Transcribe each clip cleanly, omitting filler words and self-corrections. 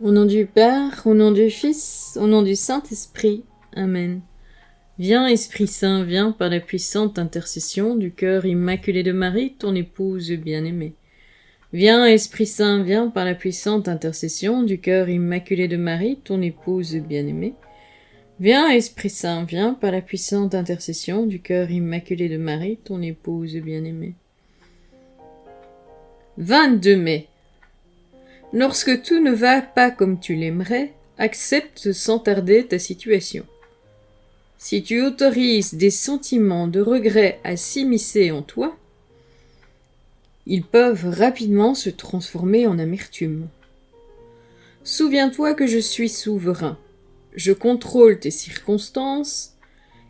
Au nom du Père, au nom du Fils, au nom du Saint-Esprit. Amen. Viens, Esprit Saint, viens par la puissante intercession du cœur immaculé de Marie, ton épouse bien-aimée. Viens, Esprit Saint, viens par la puissante intercession du cœur immaculé de Marie, ton épouse bien-aimée. Viens, Esprit Saint, viens par la puissante intercession du cœur immaculé de Marie, ton épouse bien-aimée. 22 mai. Lorsque tout ne va pas comme tu l'aimerais, accepte sans tarder ta situation. Si tu autorises des sentiments de regret à s'immiscer en toi, ils peuvent rapidement se transformer en amertume. Souviens-toi que je suis souverain. Je contrôle tes circonstances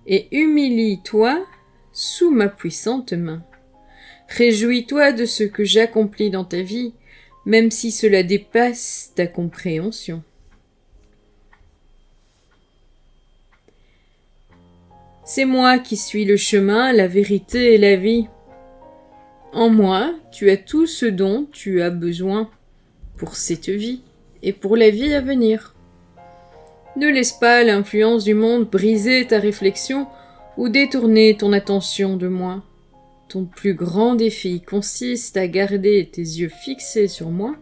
et humilie-toi sous ma puissante main. Réjouis-toi de ce que j'accomplis dans ta vie, même si cela dépasse ta compréhension. C'est moi qui suis le chemin, la vérité et la vie. En moi, tu as tout ce dont tu as besoin pour cette vie et pour la vie à venir. Ne laisse pas l'influence du monde briser ta réflexion ou détourner ton attention de moi. Ton plus grand défi consiste à garder tes yeux fixés sur moi,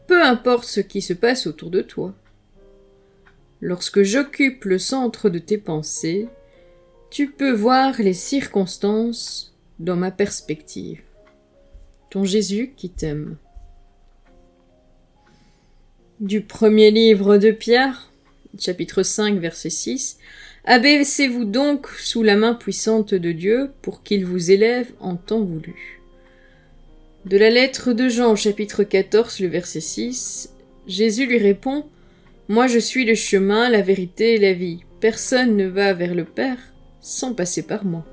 peu importe ce qui se passe autour de toi. Lorsque j'occupe le centre de tes pensées, tu peux voir les circonstances dans ma perspective. Ton Jésus qui t'aime. Du premier livre de Pierre, chapitre 5, verset 6. Abaissez-vous donc sous la main puissante de Dieu pour qu'il vous élève en temps voulu. De la lettre de Jean, chapitre 14, le verset 6, Jésus lui répond « Moi je suis le chemin, la vérité et la vie. Personne ne va vers le Père sans passer par moi. »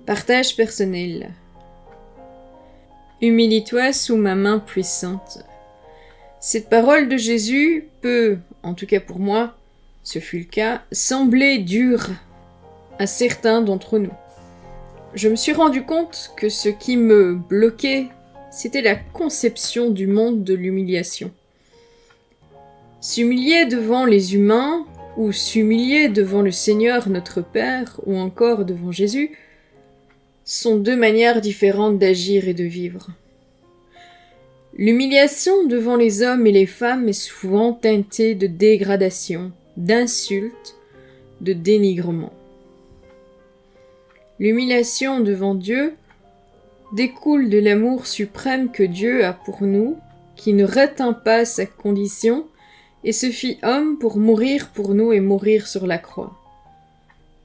Partage personnel. Humilie-toi sous ma main puissante. Cette parole de Jésus peut, en tout cas pour moi, ce fut le cas, sembler dure à certains d'entre nous. Je me suis rendu compte que ce qui me bloquait, c'était la conception du monde de l'humiliation. S'humilier devant les humains, ou s'humilier devant le Seigneur notre Père, ou encore devant Jésus, sont deux manières différentes d'agir et de vivre. L'humiliation devant les hommes et les femmes est souvent teintée de dégradation, d'insultes, de dénigrement. L'humiliation devant Dieu découle de l'amour suprême que Dieu a pour nous, qui ne retint pas sa condition et se fit homme pour mourir pour nous et mourir sur la croix.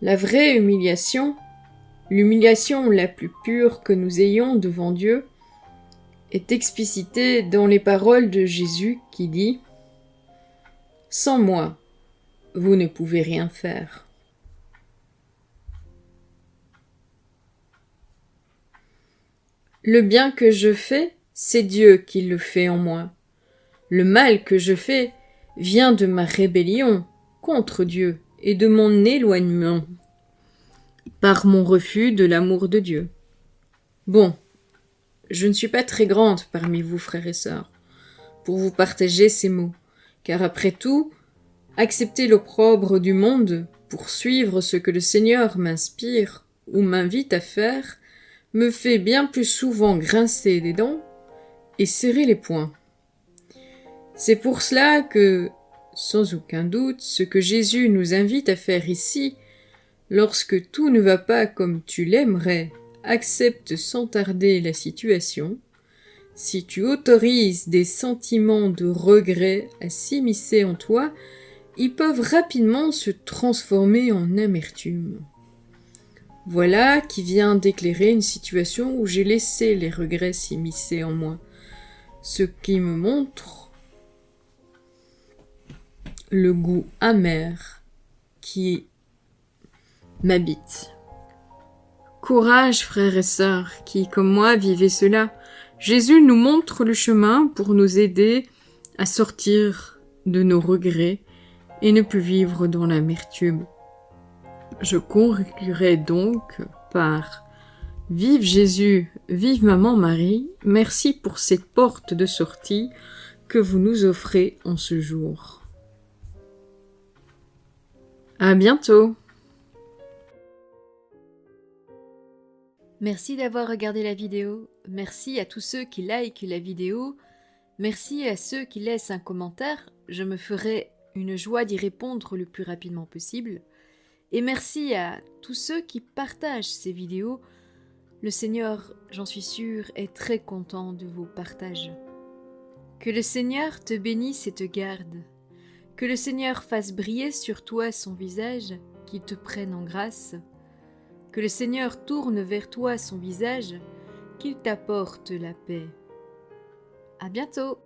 La vraie humiliation, l'humiliation la plus pure que nous ayons devant Dieu, est explicitée dans les paroles de Jésus qui dit « Sans moi, vous ne pouvez rien faire. » Le bien que je fais, c'est Dieu qui le fait en moi. Le mal que je fais vient de ma rébellion contre Dieu et de mon éloignement par mon refus de l'amour de Dieu. Bon, je ne suis pas très grande parmi vous, frères et sœurs, pour vous partager ces mots, car après tout, accepter l'opprobre du monde pour suivre ce que le Seigneur m'inspire ou m'invite à faire me fait bien plus souvent grincer des dents et serrer les poings. C'est pour cela que, sans aucun doute, ce que Jésus nous invite à faire ici, lorsque tout ne va pas comme tu l'aimerais, accepte sans tarder la situation. Si tu autorises des sentiments de regret à s'immiscer en toi, ils peuvent rapidement se transformer en amertume. Voilà qui vient d'éclairer une situation où j'ai laissé les regrets s'immiscer en moi, ce qui me montre le goût amer qui m'habite. Courage, frères et sœurs, qui, comme moi, vivez cela. Jésus nous montre le chemin pour nous aider à sortir de nos regrets et ne plus vivre dans l'amertume. Je conclurai donc par Vive Jésus, vive Maman Marie, merci pour cette porte de sortie que vous nous offrez en ce jour. À bientôt! Merci d'avoir regardé la vidéo, merci à tous ceux qui likent la vidéo, merci à ceux qui laissent un commentaire, je me ferai une joie d'y répondre le plus rapidement possible, et merci à tous ceux qui partagent ces vidéos. Le Seigneur, j'en suis sûre, est très content de vos partages. Que le Seigneur te bénisse et te garde, que le Seigneur fasse briller sur toi son visage, qu'il te prenne en grâce, que le Seigneur tourne vers toi son visage, qu'il t'apporte la paix. À bientôt!